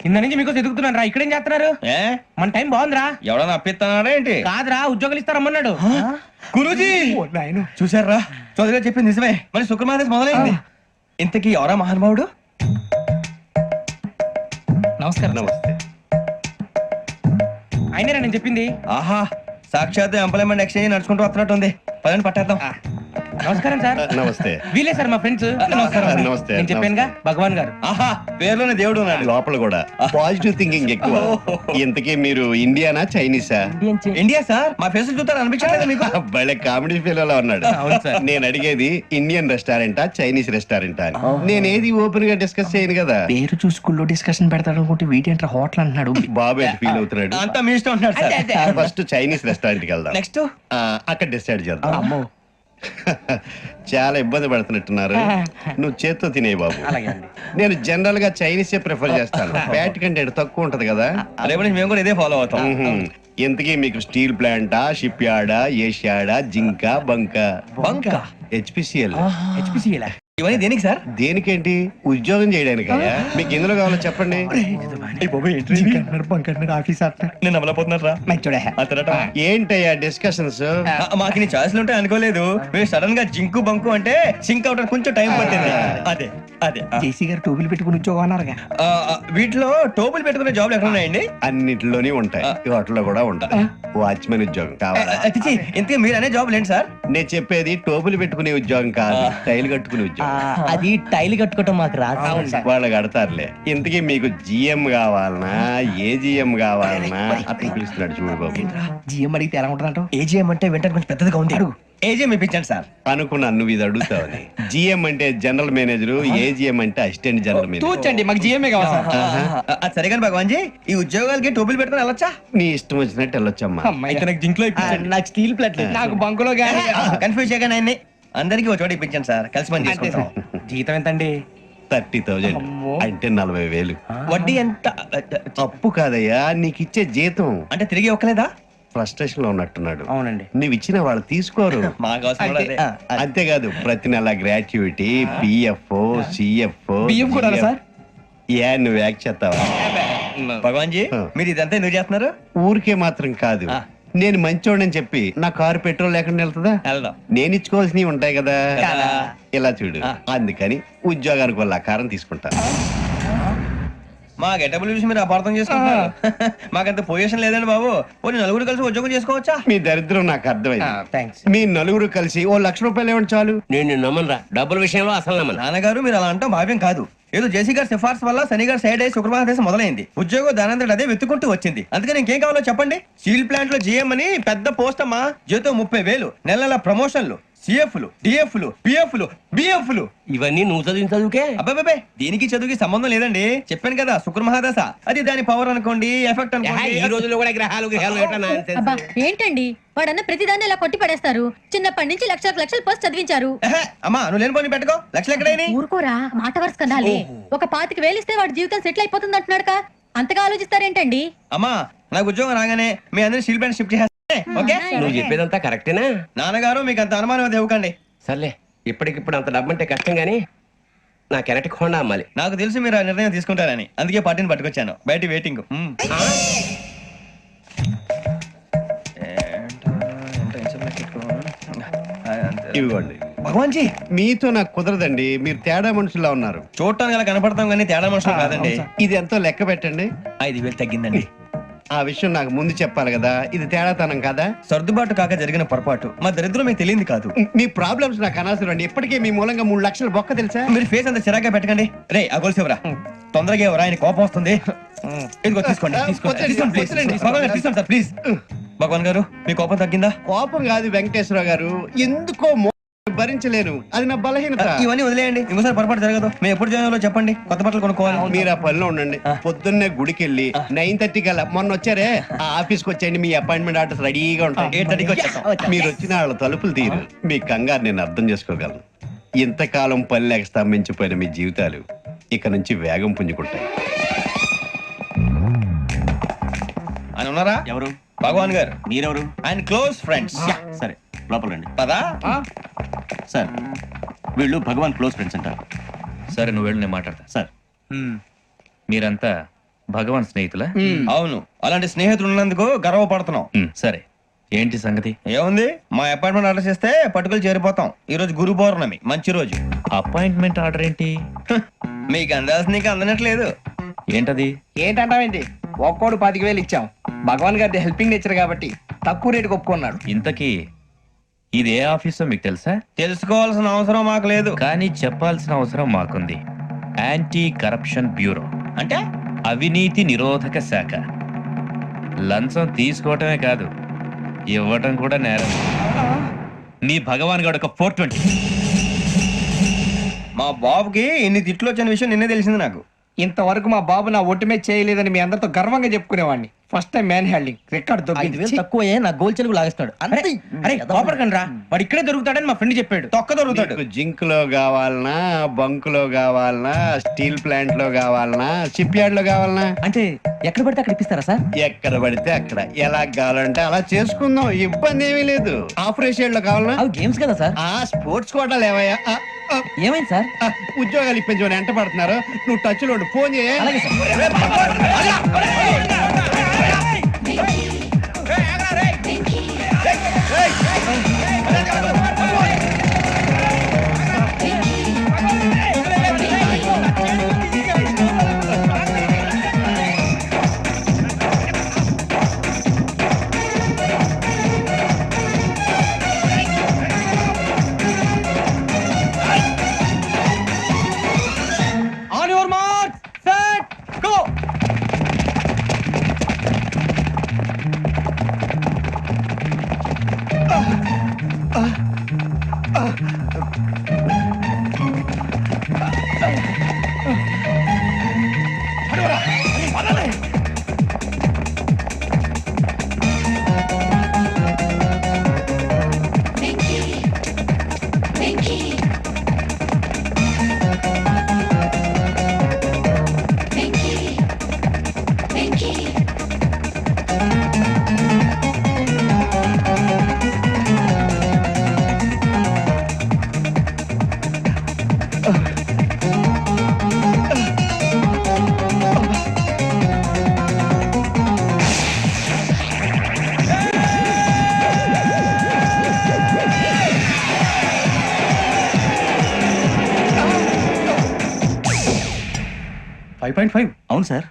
కింద నుంచి మీకు ఎదుగుతున్నాను రా. ఇక్కడేం చేస్తున్నారు? మన టైం బాగుందిరా. ఎవడన్నా అప్పిస్తున్నాడా ఏంటి? కాదురా, ఉద్యోగాలు ఇస్తారమ్మన్నాడు. గురూజీ చూసారా, చౌదరిగా చెప్పింది నిజమే. మరి శుక్రమాదేశ్ మొదలైంది. ఇంతకీ ఎవరా మహానుభావుడు? నమస్కారం. నమస్తే. అయినరా నేను చెప్పింది? ఆహా, సాక్షాత్ ఎంప్లాయ్మెంట్ ఎక్స్చేంజ్ నడుచుకుంటూ వస్తున్నట్టు ఉంది. పదండి పట్టేద్దాం. నమస్కారం సార్. నమస్తే. వీలే సార్ మా ఫ్రెండ్స్. నమస్కారం. నమస్తే. నేను చెప్పానుగా భగవాన్ గారు. ఆహా, పేర్లోనే దేవుడు ఉన్నాడు. లోపల కూడా పాజిటివ్ థింకింగ్ ఎక్కువ. ఇంతకీ మీరు ఇండియానా చైనీసా? India sir. మా ఫేస్ చూస్తారు అనిపించలేదు మీకు? భలే కామెడీ ఫీల్ అలా ఉన్నాడు. అవును సార్. నేను అడిగేది ఇండియన్ రెస్టారెంటా చైనీస్ రెస్టారెంటా అని. నేనేది ఓపెన్ గా డిస్కస్ చేయను కదా. పేరు చూసుకుల్లో డిస్కషన్ పెడతాడు అనుకుంటే వీటి ఏంట్రా హోటల్ అంటున్నాడు. బాబు ఎట్ ఫీల్ అవుతున్నాడు. అంతా మీ ఇష్టం ఉంటున్నాడు సార్. ఫస్ట్ చైనీస్ రెస్టారెంట్ కి వెళ్దాం. నెక్స్ట్ అక్కడ డిసైడ్ చేద్దాం. చాలా ఇబ్బంది పడుతున్నట్టున్నారు. నువ్వు చేత్తో తినే బాబు. నేను జనరల్ గా చైనీస్ ప్రిఫర్ చేస్తాను. బ్యాట్ కంటే తక్కువ ఉంటది కదా. రేపు నుంచి మేము కూడా ఇదే ఫాలో అవుతాం. ఇంతకీ మీకు స్టీల్ ప్లాంటా, షిప్ యార్డా, ఏషియాడా, జింక, బంకా? బంకా, హెచ్పిసిఎల్. హెచ్పిసిఎల్ ఇవన్నీ దేనికి సార్? దేనికేంటి? ఉద్యోగం చేయడానికి. మీకు ఎందులో కావాలో చెప్పండి. నేను అమలపోతున్నారా? ఏంటయ్యా డిస్కషన్స్? మాకు నీ ఛాయిస్లు ఉంటాయి అనుకోలేదు. మీరు సడన్ గా జింకు బంకు అంటే సింక్ అవడానికి కొంచెం టైం పట్టింది. అదే అదే జేసీ గారు టోపీలు పెట్టుకుని ఉద్యోగం అన్నారుగా. వీటిలో టోపులు పెట్టుకునే జాబ్లు ఎక్కడ ఉన్నాయండి? అన్నిటిలోనే ఉంటాయి. వాటిలో కూడా ఉంటాయి. వాచ్మెన్ ఉద్యోగం కావాలా? ఇంతకీ మీరు అనే జాబ్ ఏంటి సార్? నేను చెప్పేది టోపులు పెట్టుకునే ఉద్యోగం కాదు, టైల్ కట్టుకునే ఉద్యోగం. అది టైల్ కట్టుకోవటం మాకు రాదు. వాళ్ళు కడతారులే. ఇంతకీ మీకు జిఎం కావాలనా, ఏ జిఎం కావాలనా? అట్లా పిలుస్తున్నాడు చూడు బాబు. జిఎం అడిగితే ఎలా ఉంటుందంట? ఏజీఎం అంటే వెంటనే కొంచెం పెద్దదిగా ఉంది. ఏజీఎం ఇప్పించండి సార్. అనుకున్నాను నువ్వు ఇది అడుగుతావని. జిఎం అంటే జనరల్ మేనేజర్, ఏజిఎం అంటే అసిస్టెంట్ జనరల్ మేనేజర్. తూచండి, మాకు జిఎంఏ కావాలి సార్. అది సరే కానీ భగవాన్ జీ, ఈ ఉద్యోగాలకి టోపులు పెట్టుకుని వెళ్ళొచ్చా? నీ ఇష్టం వచ్చినట్టు వెళ్ళొచ్చమ్మా. అయితే నాకు జింక్ లో నాకు స్టీల్ ప్లేట్, నాకు బంకులో గానీ. కన్ఫ్యూజ్ చేయగానే ఆయన్ని అందరికి ఒక చోట ఇప్పించండి సార్. కలిసి పని చేసుకుంటాం. జీతం ఎంతండి? 30,000 అంటే 40,000. వడ్డీ ఎంత? అప్పు కాదయ్యా, నీకు ఇచ్చే జీతం. అంటే తిరిగి ఒక్కలేదా? ఫ్రస్ట్రేషన్ లో ఉన్నట్టున్నాడు. అవునండి. నువ్వు ఇచ్చిన వాళ్ళు తీసుకోరు. మాకు అవసరం కూడా అదే. అంతేకాదు ప్రతి నెల గ్రాట్యుటీ, పిఎఫ్, సిఎఫ్. బియ్యం కూడా సార్? ఏ నువ్వు యాక్ట్ చేస్తావా? భగవాన్ జీ, మీరు ఇదంతా ఎందుకు చేస్తున్నారు? ఊరికే మాత్రం కాదు. నేను మంచోడని చెప్పి నా కారు పెట్రోల్ లేకుండా వెళ్తుందా? వెళ్దాం. నేను ఇచ్చుకోవాల్సినవి ఉంటాయి కదా. కదా. ఇలా చూడు. అందుకని ఉద్యోగానికి వాళ్ళ ఆకారం తీసుకుంటా. మా గెటబుల్ చూసి మీరు అపార్థం చేసుకుంటున్నారు. మాకంత పొజిషన్ లేదండి బాబు. పోనీ నలుగురు కలిసి ఉద్యోగం చేసుకోవచ్చా? మీ దరిద్రం నాకు అర్థమైంది. థ్యాంక్స్. మీ నలుగురు కలిసి ఓ ₹1,00,000 ఇవ్వండి చాలు. నేను నమ్మనరా, డబ్బుల విషయంలో అసలు నమ్మను. నాన్నగారు మీరు అలా అంటాం భావ్యం కాదు. ఏదో జేసీ గారి సిఫార్సు వల్ల శని గారు సైడ్ అయ్యి శుక్రవారం మొదలైంది. ఉద్యోగం దానంతటి అదే వెతుకుంటూ వచ్చింది. అందుకని ఇంకేం కావాలో చెప్పండి. స్టీల్ ప్లాంట్ లో జీఎం అని పెద్ద పోస్ట్ అమ్మా. జీతం 30,000, నెల నెల ప్రమోషన్లు, సిఎఫ్లు, డిఎఫ్లు, పిఎఫ్లు, బిఎఫ్లు. ఇవన్నీ నువ్వు చదివిన చదువుకే. అబ్బాబే, దీనికి చదువుకి సంబంధం లేదండి. చెప్పాను కదా, శుక్ర మహాదశ. అది దాని పవర్ అనుకోండి, ఎఫెక్ట్ అనుకోండి. ఈ రోజుల్లో కూడా గ్రహాలు ఎట్లా nonsense? అబ్బా ఏంటండి వాడన్న ప్రతిదాన్ని ఇలా కొట్టి పడేస్తారు. చిన్నప్పటి నుంచి లక్షల పోస్ట్ చదివించారు. అమ్మా నువ్వు లేని పోనీ పెట్టుకో. లక్షలు ఎక్కడైనా ఊరుకోరా, మాట వరుస కదాలే. ఒక 25,000 ఇస్తే వాడి జీవితం సెటిల్ అయిపోతుంది అంటున్నాడుక. అంతగా ఆలోచిస్తారేంటండి? అమ్మా నాకు ఉద్యోగం రాగానే మీ అందరినీ స్టీల్ ప్లాంట్ షిఫ్ట్ చేస్తే ఓకే? నువ్వు చెప్పేదంతా కరెక్టేనా? నాన్నగారు మీకు అంత అనుమానం అది ఇవ్వకండి. సర్లే, ఇప్పటికిప్పుడు అంత డబ్బు అంటే కష్టం గానీ నా కెనటిక్ హోండా అమ్మాలి. నాకు తెలుసు మీరు ఆ నిర్ణయం తీసుకుంటారని, అందుకే పార్టీని పట్టుకొచ్చాను. బయట వెయిటింగ్. ఇవ్వండి. భగవాన్ జీ, మీతో నాకు కుదరదండి. మీరు తేడా మనుషుల్లా ఉన్నారు. చూడటానికి అలా కనపడతాం కానీ తేడా మనుషులు కాదండి. ఇది ఎంతో లెక్క పెట్టండి. 5,000 తగ్గిందండి. ఆ విషయం నాకు ముందు చెప్పాలి కదా. ఇది తేడాతనం కదా. సర్దుబాటు కాక జరిగిన పొరపాటు. మా దరిద్రం మీకు తెలియదు కాదు. మీ ప్రాబ్లమ్స్ నాకు అనవసరం అండి. ఇప్పటికే మీ మూలంగా 3 లక్షలు బొక్క తెలుసా. మీరు ఫేస్ అంత చిరాగ్గా పెట్టకండి. రే ఆ గొలుసు ఎవరా? తొందరగా ఎవరా? ఆయన కోపం వస్తుంది. ఇదిగో తీసుకోండి. తీసుకోండి సార్ ప్లీజ్. భగవాన్ గారు మీ కోపం తగ్గిందా? కోపం కాదు వెంకటేశ్వరరావు గారు, ఎందుకో భరించలేను. అది నా బలహీనత. ఇవన్నీ వదిలేయండి, ఇంకోసారి పొరపాటు జరగదు. మేము ఎప్పుడు జాయిన్ చెప్పండి, కొత్త బట్టలు కొనుక్కోవాలి. మీరు ఆ పనిలో ఉండండి. పొద్దున్నే గుడికి వెళ్ళి 9:30 కల్లా, మొన్న వచ్చారే ఆ ఆఫీస్కి వచ్చేయండి. మీ అపాయింట్మెంట్ ఆర్డర్స్ రెడీగా ఉంటాయి. 8:30కి వచ్చేస్తాం. మీరు వచ్చిన వాళ్ళ తలుపులు తీరు. మీ కంగారు నేను అర్థం చేసుకోగలను. ఇంతకాలం పని లేక స్తంభించిపోయిన మీ జీవితాలు ఇక నుంచి వేగం పుంజుకుంటాయి. ఆయన ఉన్నారా? ఎవరు? భగవాన్ గారు. మీరెవరు? ఆయన క్లోజ్ ఫ్రెండ్స్. సరే లోపల రండి. పదా సార్ వీళ్ళు భగవాన్ క్లోజ్ ఫ్రెండ్స్ అంటారు. సరే నువ్వు వెళ్ళు, నేను మాట్లాడతా. సార్ మీరంతా భగవాన్ స్నేహితులా అవును, అలాంటి స్నేహితులు ఉన్నందుకు గర్వపడుతున్నాం. సరే, ఏంటి సంగతి? ఏముంది, మా అపార్ట్మెంట్ ఆర్డర్ చేస్తే పట్టుకులు చేరిపోతాం. ఈ రోజు గురు పౌర్ణమి, మంచి రోజు. అపాయింట్మెంట్ ఆర్డర్ ఏంటి? మీకు అందాల్సిన నీకు అందనట్లేదు. ఏంటది? ఏంటంటావేంటి? ఒక్కోడు 10,000 ఇచ్చాం. భగవాన్ గారి హెల్పింగ్ నేచర్ కాబట్టి తక్కువ రేటుకి ఒప్పుకున్నాడు. ఇంతకీ ఇది ఏ ఆఫీసో మీకు తెలుసా? తెలుసుకోవాల్సిన అవసరం మాకు లేదు. కానీ చెప్పాల్సిన అవసరం మాకుంది. యాంటీ కరప్షన్ బ్యూరో, అంటే అవినీతి నిరోధక శాఖ. లంచం తీసుకోవటమే కాదు, ఇవ్వటం కూడా నేరం. మీ భగవాన్ గారు ఒక 420. మా బాబుకి ఇన్ని తిట్లు వచ్చిన విషయం నిన్నే తెలిసింది నాకు. ఇంతవరకు మా బాబు నా ఒట్టుమే చేయలేదని మీ అందరితో గర్వంగా చెప్పుకునేవాడిని. First time man handing record దొరికింది. తక్కువే నా గోల్ చెలుగు లాగేస్తాడు. అరే కోపడకండి రా, వాడు ఇక్కడే దొరుకుతాడని మా ఫ్రెండ్ చెప్పాడు. తొక్క దొరుకుతాడు. మీకు జింక్ లో కావాలనా, బంక్ లో కావాలనా, స్టీల్ ప్లాంట్ లో కావాలనా, షిప్ యార్డ్ లో కావాలనా? అంటే ఎక్కడ పడితే అక్కడ ఇప్పిస్తారా సార్? ఎక్కడ పడితే అక్కడ, ఎలా కావాలంటే అలా చేసుకుందాం, ఇబ్బంది ఏమీ లేదు. ఆపరేషన్ లో కావాలనా? అవి గేమ్స్ కదా సార్. ఆ స్పోర్ట్స్ కోటాలు ఏవయ్యా? ఏమైంది సార్? ఉద్యోగాలు ఇప్పించమని ఎంట పడుతున్నారు. నువ్వు టచ్ లో ఉండు, ఫోన్ చేయ. అలాగే sir. On your mark, set, go. అవును సార్.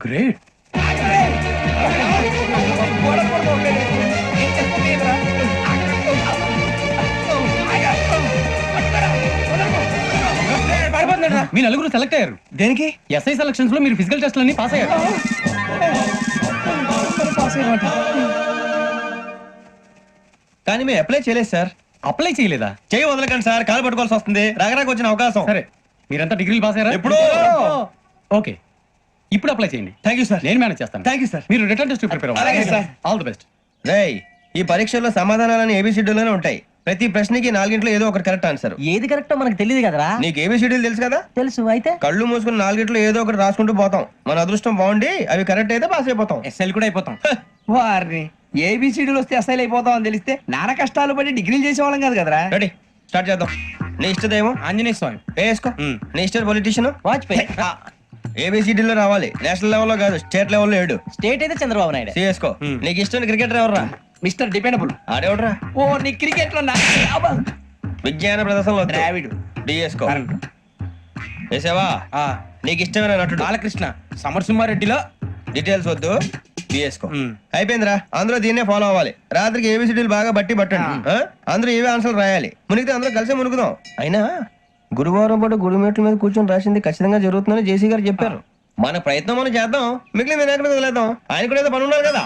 గ్రేట్. మీ నలుగురు సెలెక్ట్ అయ్యారు. దేనికి? ఎస్ఐ సెలక్షన్స్ లో మీరు ఫిజికల్ టెస్ట్ అన్ని పాస్ అయ్యారు. కానీ మేము అప్లై చేయలేదు సార్. అప్లై చేయలేదా? చేయి వదలకండి సార్, కాలు పట్టుకోవాల్సి వస్తుంది. రాగరాకు వచ్చిన అవకాశం. సరే, మీరంతా డిగ్రీలు పాస్ అయ్యారా? ఎప్పుడో. ఓకే, ఇప్పుడు అప్లై చేయండి. Thank you sir. నేను మేనేజ్ చేస్తాను. Thank you sir. మీరు రిటర్న్ టెస్ట్ ప్రిపేర్ అలాగే సార్. All the best. రేయ్, ఈ పరీక్షల్లో సమాధానాలని ఏబిసిడ్యూల్లోనే ఉంటాయి. ప్రతి ప్రశ్నకి 4 ఏదో ఒకటి కరెక్ట్ ఆన్సర్. ఏది కరెక్టో మనకు తెలియదు కదరా. నీకు ఏబిసిడ్యూల్ తెలుసు కదా? తెలుసు. అయితే కళ్ళు మూసుకుని 4 ఏదో ఒకటి రాసుకుంటూ పోతాం. మన అదృష్టం బాగుండి అవి కరెక్ట్ అయితే పాస్ అయిపోతాం. ఎస్ఎల్ కూడా అయిపోతాం. వారిని ఏబిసిడీలు వస్తే అసైల్ అయిపోతాం అని తెలిస్తే నాన్న కష్టాలు పడి డిగ్రీలు చేసేవాళ్ళం కాదు కదరా. రెడీ, స్టార్ట్ చేద్దాం. నీ ఇష్టదేమో ఆంజనేయ స్వామి. వేసుకో. నీ ఇష్ట పొలిటీషియన్ వాజ్పేయి. ఏబిసిడీలో రావాలి, నేషనల్ లెవెల్లో కాదు, స్టేట్ లెవెల్లో 7. స్టేట్ అయితే చంద్రబాబు నాయుడు. సిఎస్కో. నీకు ఇష్టం క్రికెటర్ ఎవర్రా? Mister dependable. ఆడేవడరా? ఓ నీ క్రికెట్ లో విజ్ఞాన ప్రదర్శనలో ద్రావిడు. డిఎస్కో. వేసావా? నీకు ఇష్టమైన నటుడు? బాలకృష్ణ. సమర్సింహారెడ్డిలో డీటెయిల్స్ వద్దు, బిఎస్కో. అయిపోయిందిరా, అందరూ దీన్నే ఫాలో అవ్వాలి. రాత్రికి ఏబిసిడీలు బాగా బట్టి పట్టండి. అందరూ ఏవే ఆన్సర్లు రాయాలి. మునిగితే అందరూ కలిసే మునుగుదాం. అయినా గురువారం పాటు గురుమేట్ల మీద కూర్చొని రాసింది ఖచ్చితంగా జరుగుతుందని జేసీ గారు చెప్పారు. మన ప్రయత్నం మనం చేద్దాం, మిగిలిన నేను ఎక్కడ వదిలేద్దాం. ఆయన కూడా ఏదో పని ఉన్నారు కదా.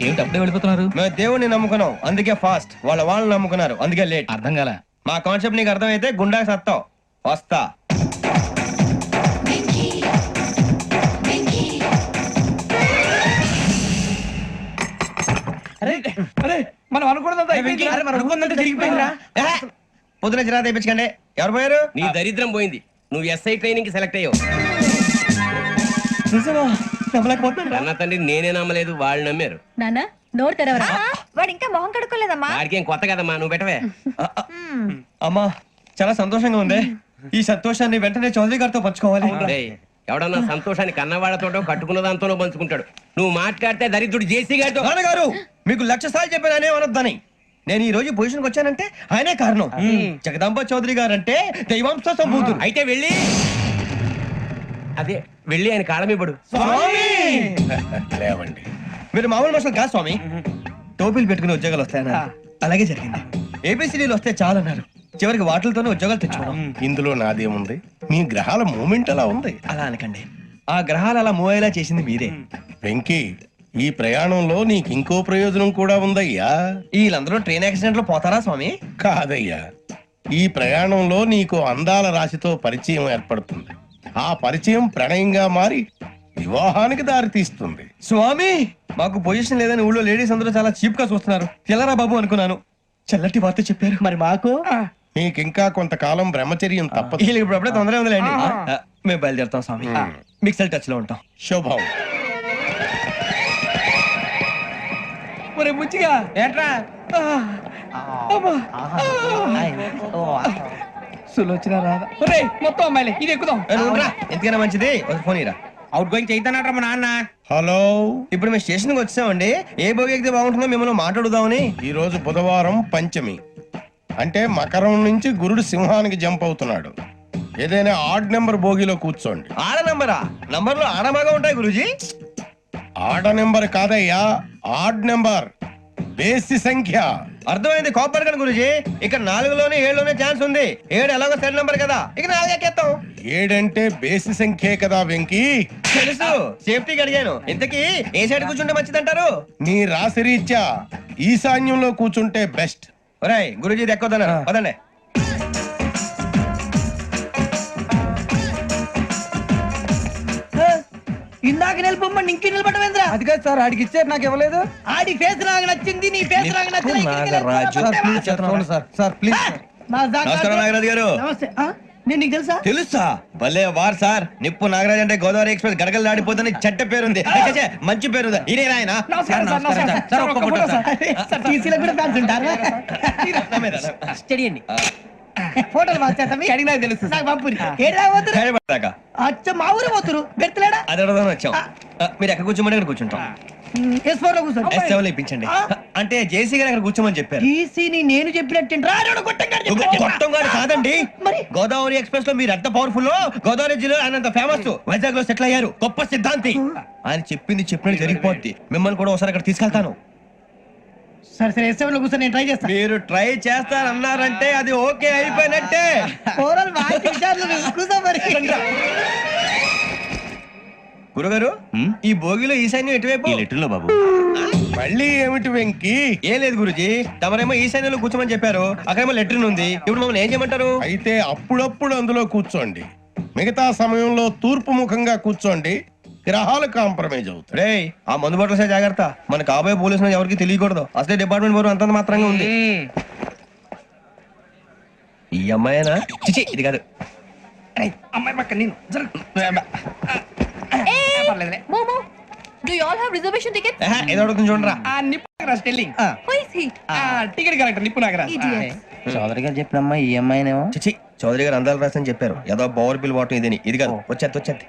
ఏమిటి అప్పుడే వెళ్ళిపోతున్నారు? మేము దేవుడిని నమ్ముకున్నాం, అందుకే ఫాస్ట్. వాళ్ళని నమ్ముకున్నారు, అందుకే లేట్. అర్థం కాల. మా కాన్సెప్ట్ నీకు అర్థమైతే గుండా సత్తావు. వస్తా. అరే మనం అనుకున్నదంతా అయిపోయింది. అరే, మనం అనుకున్నదంతా జరిగిపోయిందిరా. పొద్దున చిరా తెప్పించకండి. ఎవరు పోయారు? నీ దరిద్రం పోయింది. నువ్వు ఎస్ఐ ట్రైనింగ్ కి సెలెక్ట్ అయ్యావు. నిజమా? నమ్మలేకపోతున్నాను. అన్న తండ్రి నేనే నమ్మలేదు, వాళ్ళు నమ్మారు. నాన్న నోరు తెరవరా. వాడు ఇంకా మొహం కడుక్కోలేదమ్మా. వాడికి ఏం కొత్త కదమ్మా, నువ్వు పెట్టవే. అమ్మా చాలా సంతోషంగా ఉంది. ఈ సంతోషాన్ని వెంటనే చౌదరి గారితో పంచుకోవాలి. డేయ్, ఎవడన్నా సంతోషాన్ని కన్నవాళ్లతోటో కట్టుకున్న దాంతోనో పంచుకుంటాడు. నువ్వు మాట్లాడితే దరిద్రుడు జేసీ గారితో. నాన్నగారు మీకు 1,00,000 సార్లు చెప్పాను అనే అనొద్దని. నేను ఈ రోజు పొజిషన్కి వచ్చానంటే ఆయనే కారణం. జగదాంబ చౌదరి గారు అంటే దైవాంశ సంభూతుడు. అయితే వెళ్ళి అదే వెళ్ళి ఆయన కాళ్ళమివ్వడు. లేవండి. మీరు మామూలు మనుషులు కాదు స్వామి. టోపీలు పెట్టుకుని ఉద్యోగాలు వస్తాయన్నారు. అలాగే జరిగింది. ఏబిసిడీలు వస్తే చాలన్నారు. చివరికి వాటిలతోనే ఉద్యోగాలు తెచ్చుకోవడం. ఇందులో నాదేముంది? మీ గ్రహాల మూమెంట్ అలా ఉంది. అలా అనకండి. ఆ గ్రహాలు అలా మూవ్ అయ్యేలా చేసింది మీరే. వెంకీ, ఈ ప్రయాణంలో నీకు ఇంకో ప్రయోజనం కూడా ఉందయ్యా. వీళ్ళందరూ ట్రైన్ యాక్సిడెంట్ లో పోతారా స్వామి? కాదయ్యా, ఈ ప్రయాణంలో నీకు అందాల రాశితో పరిచయం ఏర్పడుతుంది. ఆ పరిచయం ప్రణయంగా మారి వివాహానికి దారి తీస్తుంది. స్వామి మాకు పొజిషన్ లేదని ఊళ్ళో లేడీస్ అందరూ చాలా చీప్ గా చూస్తున్నారు. తెల్లరా బాబు అనుకున్నాను. చల్లటి వార్త చెప్పారు. మరి మాకు నీకింకా కొంతకాలం బ్రహ్మచర్యం తప్పదు. వీళ్ళకి ఇప్పుడు అప్పుడే తొందరగా ఉందిలేండి. మేము బయలుదేరుతాం స్వామి. మిక్సెల్ టచ్ లో ఉంటాం. శుభం. ఒరే బుచ్చిగా ఏంట్రా? సులోచన రాదా? ఒరే మొత్తం అమ్మాయిలే, ఇది ఎక్కుదాం. ఏ, నువ్వు రా. ఎందుకైనా మంచిది ఒక ఫోన్ ఇరా. అవుట్ గోయింగ్ చేద్దానట్రా మా నాన్న. హలో, ఇప్పుడు మేము స్టేషన్ కి వచ్చామండి. ఏ బోగి ఎక్కితే బాగుంటుందో మిమ్మల్ని మాట్లాడుదామని. ఈ రోజు బుధవారం పంచమి, అంటే మకరం నుంచి గురుడు సింహానికి జంప్ అవుతున్నాడు. ఏదైనా ఆడ్ నెంబర్ బోగిలో కూర్చోండి. ఆడ నంబరా? నంబర్లు ఆడమాగా ఉంటాయి గురూజీ. ఆడ నెంబర్ కాదయ్యా, ఆడ్ నెంబర్, బేసి సంఖ్య. అర్థమైంది. కాపర్ కానీ గురూజీ. ఇక్కడ 4లోనే 7లోనే ఛాన్స్ ఉంది. 7 ఎలాగో సెడ్ నంబర్ కదా, ఇక 4 ఎక్కేస్తాం. 7 అంటే బేసి సంఖ్యే కదా వెంకీ. తెలుసు, సేఫ్టీకి అడిగాను. ఇంతకీ ఏ సైడ్ కూర్చుంటే మంచిదంటారు? నీ రాశి రీత్యా ఈశాన్యంలో కూర్చుంటే బెస్ట్. ఒరేయ్ గురూజీ దెక్కొద్దన్నారు. పదండి. ఇందాక నిలబొమ్మని ఇంకే నిలబడమేంద్రా? అది కాదు సార్, ఆడికి ఇచ్చారు, నాకు ఇవ్వలేదు. ఆడి ఫేస్ నాకు నచ్చింది, నీ ఫేస్ నాకు నచ్చింది. Sir please. నమస్కారం నాగరాజు గారు. నమస్తే. నేను నీకు తెలుసా? తెలుసా? భలే వార్ సార్. నిప్పు నాగరాజ్ అంటే గోదావరి ఎక్స్ప్రెస్ గడగలు దాడిపోతుంది. చెట్ట పేరుంది. ఛే, మంచి పేరుంది. ఇదే ఆయన. నమస్కారం సార్, నమస్కారం సార్. ఒక్క ఫోటో సార్. టీసీలో కూడా ఫ్యాన్స్ ఉంటారా? స్టడీ అండి. ఫోటోలు మార్చేస్తాం. అడిగినా తెలుసు సార్. నాకు పంపురి. ఏడా పోతురు? హైదరాబాద్ అచ్చ మా ఊరు పోతురు. బెర్తలేడా? అది అడగదామని వచ్చాం. మీరు ఎక్కడ కూర్చోమని అక్కడ కూర్చుంటాం. S4 లో కూర్చోండి. S7 లో ఇప్పించండి. అంటే జేసీ గారు అక్కడ కూర్చోమని చెప్పారు. టీసీని నేను చెప్పినట్టు గొప్పం గారు కాదండి. మరి? గోదావరి ఎక్స్ప్రెస్ లో మీరు ఎంత పవర్ఫుల్. గోదావరి జిల్లా ఆయన ఫేమస్. వైజాగ్ లో సెటిల్ అయ్యారు. గొప్ప సిద్ధాంతి. ఆయన చెప్పింది చెప్పినట్టు జరిగిపోద్ది. మిమ్మల్ని కూడా ఒకసారి అక్కడ తీసుకెళ్తాను. సరే సరే S7 లో కూర్చొని నేను ట్రై చేస్తాను. మీరు ట్రై చేస్తారన్నారంటే అది ఓకే అయిపోయినట్టే. ఓవరాల్ వాటి విషయాలు కూర్చో మరి. గురుగారు ఈ భోగిలో ఈశాన్యం ఎటువైపు? ఈ లెటర్లో బాబు. మళ్ళీ ఏమిటి వెంకీ? ఏం లేదు గురుజీ. తమరేమో ఈశాన్యంలో కూర్చోమని చెప్పారు. అక్కడేమో లెటర్ ఉంది. ఇప్పుడు మమ్మల్ని ఏం చేయమంటారు? అయితే అప్పుడప్పుడు అందులో కూర్చోండి. మిగతా సమయంలో తూర్పు ముఖంగా కూర్చోండి. గ్రహాలు కాంప్రమైజ్ అవుతాయి. రేయ్ ఆ మందు బాటలసే జాగ్రత్త. మన కాబోయే పోలీసులు ఎవరికి తెలియకూడదు. అసలే డిపార్ట్మెంట్ బోర్ అంతంత మాత్రంగా ఉంది. ఈ అమ్మాయినా? చిచి ఇది కాదు. అమ్మాయి పక్క నేను momo, do you all have reservation tickets? ఏదో అడుగుతుంది చూడరా. ఆ నిప్పు Nagaraj telling. Who is he? Ticket correct, నిప్పు నాగరాజ్. చౌదరి గారు చెప్పినమ్మా ఈ అమ్మాయినేమో. చిచి చౌదరి గారు అందాలు రాసని చెప్పారు. ఏదో బోర్ బిల్ వాటం ఇదని. ఇది కాదు. వచ్చేది